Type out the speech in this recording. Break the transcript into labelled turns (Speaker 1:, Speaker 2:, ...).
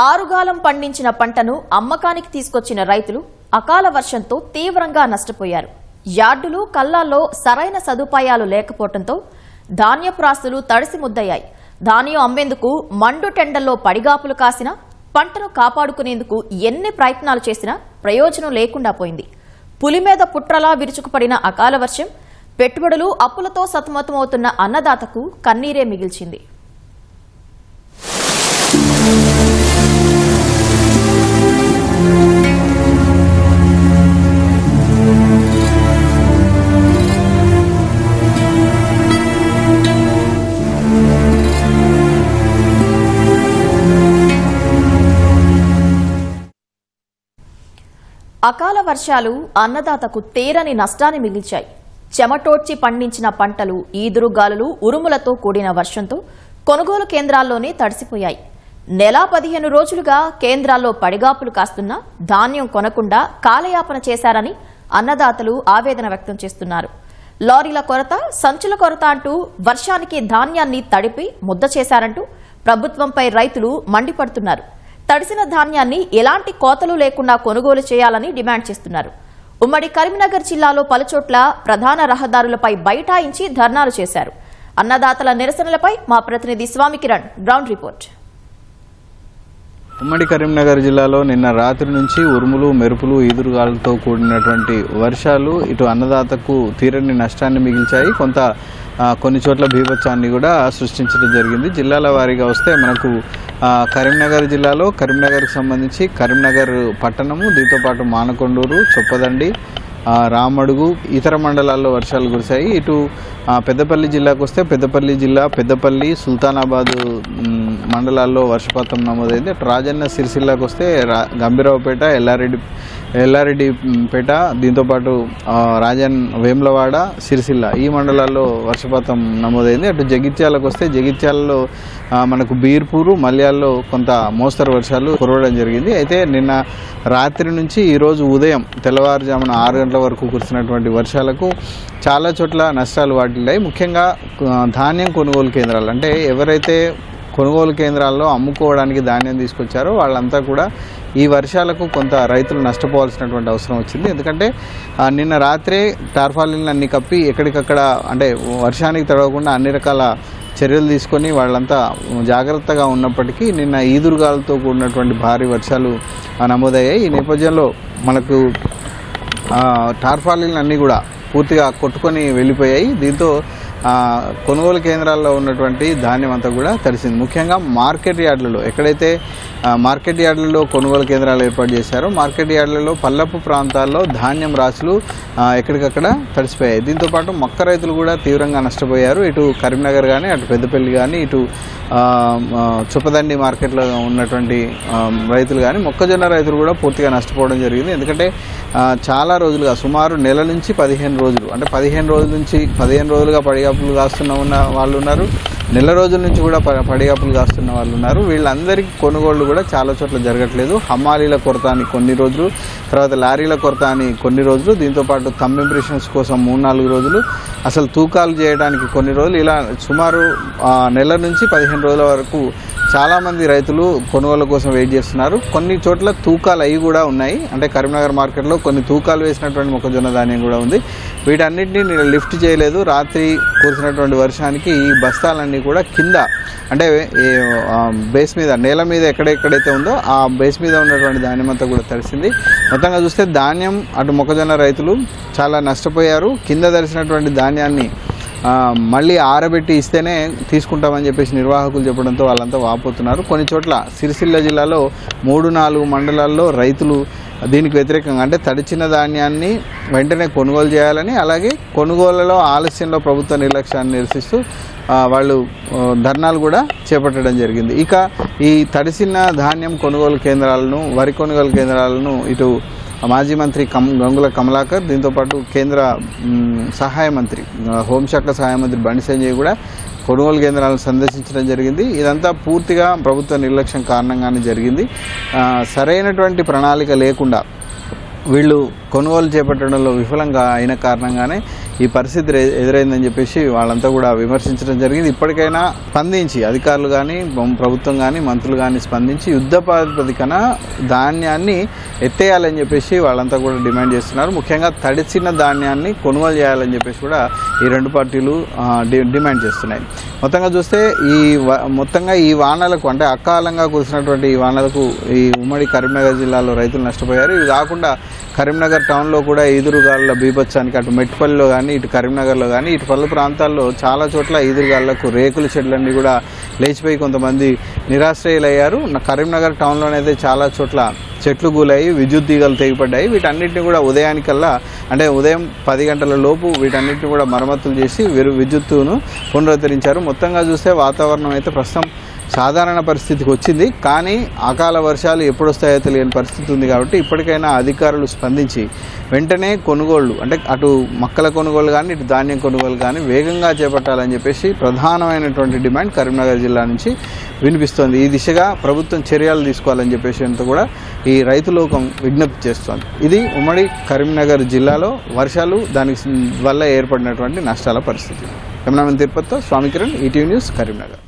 Speaker 1: ఆరుగాలం పండించిన పంటను అమ్మకానికి తీసుకొచ్చిన రైతులు అకాల వర్షంతో తీవ్రంగా నష్టపోయారు. యార్డులు కల్లాల్లో సరైన సదుపాయాలు లేకపోవడంతో ధాన్యపు రాసులు తడిసి ముద్దయ్యాయి. ధాన్యం అమ్మేందుకు మండు టెండల్లో పడిగాపులు కాసినా పంటను కాపాడుకునేందుకు ఎన్ని ప్రయత్నాలు చేసినా ప్రయోజనం లేకుండా పోయింది. పులి మీద పుట్రలా విరుచుకుపడిన అకాల వర్షం పెట్టుబడులు అప్పులతో సతమతమవుతున్న అన్నదాతకు కన్నీరే మిగిల్చింది. అకాల వర్షాలు అన్నదాతకు తీరని నష్టాన్ని మిగిల్చాయి. చెమటోడ్చి పండించిన పంటలు ఈదురుగాలులు ఉరుములతో కూడిన వర్షంతో కొనుగోలు కేంద్రాల్లోనే తడిసిపోయాయి. నెల 15 రోజులుగా కేంద్రాల్లో పడిగాపులు కాస్తున్నా ధాన్యం కొనకుండా కాలయాపన చేశారని అన్నదాతలు ఆవేదన వ్యక్తం చేస్తున్నారు. లారీల కొరత, సంచుల కొరత అంటూ వర్షానికి ధాన్యాన్ని తడిపి ముద్ద చేశారంటూ ప్రభుత్వంపై రైతులు మండిపడుతున్నారు. తడిసిన ధాన్యాన్ని ఎలాంటి కోతలు లేకుండా కొనుగోలు చేయాలని డిమాండ్ చేస్తున్నారు. ఉమ్మడి కరీంనగర్ జిల్లాలో పలుచోట్ల ప్రధాన రహదారులపై బైఠాయించి ధర్నాలు చేశారు. అన్నదాతల నిరసనలపై మా ప్రతినిధి స్వామి కిరణ్ గ్రౌండ్ రిపోర్ట్.
Speaker 2: ఉమ్మడి కరీంనగర్ జిల్లాలో నిన్న రాత్రి నుంచి ఉరుములు, మెరుపులు, ఈదురుగాలతో కూడినటువంటి వర్షాలు ఇటు అన్నదాతకు తీరని నష్టాన్ని మిగిల్చాయి. కొన్ని చోట్ల బీభత్సాన్ని కూడా సృష్టించడం జరిగింది. జిల్లాల వారీగా వస్తే మనకు కరీంనగర్ జిల్లాలో కరీంనగర్కి సంబంధించి కరీంనగర్ పట్టణము, దీంతోపాటు మానకొండూరు, చొప్పదండి, రామడుగు, ఇతర మండలాల్లో వర్షాలు కురిశాయి. ఇటు పెద్దపల్లి జిల్లాకు వస్తే పెద్దపల్లి జిల్లా, పెద్దపల్లి, సుల్తానాబాద్ మండలాల్లో వర్షపాతం నమోదైంది. అటు రాజన్న సిరిసిల్లాకు వస్తే గంభీరావుపేట, ఎల్లారెడ్డిపేట, దీంతోపాటు వేములవాడ, సిరిసిల్ల ఈ మండలాల్లో వర్షపాతం నమోదైంది. అటు జగిత్యాలకు వస్తే జగిత్యాలలో మనకు బీర్పూరు, మల్యాల్లో కొంత మోస్తరు వర్షాలు కురవడం జరిగింది. అయితే నిన్న రాత్రి నుంచి ఈరోజు ఉదయం తెల్లవారుజామున 6 గంటల వరకు కురిసినటువంటి వర్షాలకు చాలా చోట్ల నష్టాలు వాటిల్లాయి. ముఖ్యంగా ధాన్యం కొనుగోలు కేంద్రాలు, అంటే ఎవరైతే కొనుగోలు కేంద్రాల్లో అమ్ముకోవడానికి ధాన్యం తీసుకొచ్చారో వాళ్ళంతా కూడా ఈ వర్షాలకు కొంత రైతులు నష్టపోవాల్సినటువంటి అవసరం వచ్చింది. ఎందుకంటే నిన్న రాత్రే టార్పాలిన్లు అన్ని కప్పి ఎక్కడికక్కడ, అంటే వర్షానికి తడవకుండా అన్ని రకాల చర్యలు తీసుకొని వాళ్ళంతా జాగ్రత్తగా ఉన్నప్పటికీ నిన్న ఈదురుగాలతో కూడినటువంటి భారీ వర్షాలు నమోదయ్యాయి. ఈ నేపథ్యంలో మనకు టార్పాలిన్లు అన్నీ కూడా పూర్తిగా కొట్టుకొని వెళ్ళిపోయాయి. దీంతో కొనుగోలు కేంద్రాల్లో ఉన్నటువంటి ధాన్యం అంతా కూడా తడిసింది. ముఖ్యంగా మార్కెట్ యార్డులలో, ఎక్కడైతే మార్కెట్ యార్డులలో కొనుగోలు కేంద్రాలు ఏర్పాటు చేశారో మార్కెట్ యార్డులలో పల్లపు ప్రాంతాల్లో ధాన్యం రాసులు ఎక్కడికక్కడ తడిసిపోయాయి. దీంతోపాటు మొక్క రైతులు కూడా తీవ్రంగా నష్టపోయారు. ఇటు కరీంనగర్ కానీ, అటు పెద్దపల్లి కానీ, ఇటు చొప్పదండి మార్కెట్లో ఉన్నటువంటి రైతులు కానీ, మొక్కజొన్న రైతులు కూడా పూర్తిగా నష్టపోవడం జరిగింది. ఎందుకంటే చాలా రోజులుగా, సుమారు నెల నుంచి 15 రోజులు, అంటే 15 రోజులుగా పడిగాపులు కాస్తున్న వాళ్ళు ఉన్నారు. నెల రోజుల నుంచి కూడా పడిగాపులు కాస్తున్న వాళ్ళు ఉన్నారు. వీళ్ళందరికీ కొనుగోళ్లు కూడా చాలా చోట్ల జరగట్లేదు. హమాలీల కొరత అని కొన్ని రోజులు, తర్వాత లారీల కొరత అని కొన్ని రోజులు, దీంతోపాటు థంబ్ ఇంప్రెషన్స్ కోసం 3-4 రోజులు, అసలు తూకాలు చేయడానికి కొన్ని రోజులు, ఇలా సుమారు నెల నుంచి 15 రోజుల వరకు చాలామంది రైతులు కొనుగోలు కోసం వెయిట్ చేస్తున్నారు. కొన్ని చోట్ల తూకాలు అవి కూడా ఉన్నాయి. అంటే కరీంనగర్ మార్కెట్లో కొన్ని తూకాలు వేసినటువంటి మొక్కజొన్న ధాన్యం కూడా ఉంది. వీటన్నిటిని లిఫ్ట్ చేయలేదు. రాత్రి కురిసినటువంటి వర్షానికి ఈ బస్తాలన్నీ కూడా కింద, అంటే బేస్ మీద, నేల మీద ఎక్కడెక్కడైతే ఉందో ఆ బేస్ మీద ఉన్నటువంటి ధాన్యం అంతా కూడా తడిసింది. మొత్తంగా చూస్తే ధాన్యం, అటు మొక్కజొన్న రైతులు చాలా నష్టపోయారు. కింద తడిసినటువంటి ధాన్యాన్ని మళ్ళీ ఆరబెట్టి ఇస్తేనే తీసుకుంటామని చెప్పేసి నిర్వాహకులు చెప్పడంతో వాళ్ళంతా వాపోతున్నారు. కొన్ని చోట్ల సిరిసిల్ల జిల్లాలో 3-4 మండలాల్లో రైతులు దీనికి వ్యతిరేకంగా, అంటే తడిచిన ధాన్యాన్ని వెంటనే కొనుగోలు చేయాలని, అలాగే కొనుగోలులో ఆలస్యంలో ప్రభుత్వ నిర్లక్ష్యాన్ని నిరసిస్తూ వాళ్ళు ధర్నాలు కూడా చేపట్టడం జరిగింది. ఇక ఈ తడిసిన ధాన్యం కొనుగోలు కేంద్రాలను, వరి కొనుగోలు కేంద్రాలను ఇటు మాజీ మంత్రి గంగుల కమలాకర్, దీంతోపాటు కేంద్ర సహాయ మంత్రి, హోంశాఖ సహాయ మంత్రి బండి సంజయ్ కూడా కొనుగోలు కేంద్రాలను సందర్శించడం జరిగింది. ఇదంతా పూర్తిగా ప్రభుత్వ నిర్లక్ష్యం కారణంగానే జరిగింది. సరైనటువంటి ప్రణాళిక లేకుండా వీళ్ళు కొనుగోలు చేపట్టడంలో విఫలంగా అయిన కారణంగానే ఈ పరిస్థితి ఎదురైందని చెప్పేసి వాళ్ళంతా కూడా విమర్శించడం జరిగింది. ఇప్పటికైనా స్పందించి అధికారులు కానీ ప్రభుత్వం కానీ మంత్రులు కానీ స్పందించి యుద్ధ ప్రాతిపదికన ధాన్యాన్ని ఎత్తేయాలని చెప్పేసి వాళ్ళంతా కూడా డిమాండ్ చేస్తున్నారు. ముఖ్యంగా తడిసిన ధాన్యాన్ని కొనుగోలు చేయాలని చెప్పేసి కూడా ఈ రెండు పార్టీలు డిమాండ్ చేస్తున్నాయి. మొత్తంగా చూస్తే మొత్తంగా ఈ వానలకు అంటే అకాలంగా కురిసినటువంటి ఈ వానలకు ఈ ఉమ్మడి కరీంనగర్ జిల్లాలో రైతులు నష్టపోయారు. ఇవి కాకుండా కరీంనగర్ టౌన్లో కూడా ఈదురుగాలుల బీభత్సానికి అటు మెట్పల్లిలో కానీ ఇటు కరీంనగర్లో కానీ ఇటు పలు ప్రాంతాల్లో చాలా చోట్ల ఈదురుగాళ్లకు రేకుల షెడ్లన్నీ కూడా లేచిపోయి కొంతమంది నిరాశ్రయులయ్యారు. కరీంనగర్ టౌన్లోనైతే చాలా చోట్ల చెట్లు కూలాయి, విద్యుత్ తీగలు తెగిపడ్డాయి. వీటన్నిటిని కూడా ఉదయానికల్లా అంటే ఉదయం 10 గంటల లోపు వీటన్నిటిని కూడా మరమ్మతులు చేసి విద్యుత్తును పునరుద్ధరించారు. మొత్తంగా చూస్తే వాతావరణం అయితే ప్రస్తుతం సాధారణ పరిస్థితికి వచ్చింది. కానీ అకాల వర్షాలు ఎప్పుడు వస్తాయో తెలియని పరిస్థితి ఉంది. కాబట్టి ఇప్పటికైనా అధికారులు స్పందించి వెంటనే కొనుగోళ్లు అంటే అటు మొక్కల కొనుగోలు కానీ ఇటు ధాన్యం కొనుగోలు కానీ వేగంగా చేపట్టాలని చెప్పేసి ప్రధానమైనటువంటి డిమాండ్ కరీంనగర్ జిల్లా నుంచి వినిపిస్తోంది. ఈ దిశగా ప్రభుత్వం చర్యలు తీసుకోవాలని చెప్పేసి అంతా కూడా ఈ రైతు లోకం విజ్ఞప్తి చేస్తోంది. ఇది ఉమ్మడి కరీంనగర్ జిల్లాలో వర్షాలు దానికి వల్ల ఏర్పడినటువంటి నష్టాల పరిస్థితి. కెమెరామెన్ తిరుపతితో స్వామి కిరణ్, ఈటీవీ న్యూస్, కరీంనగర్.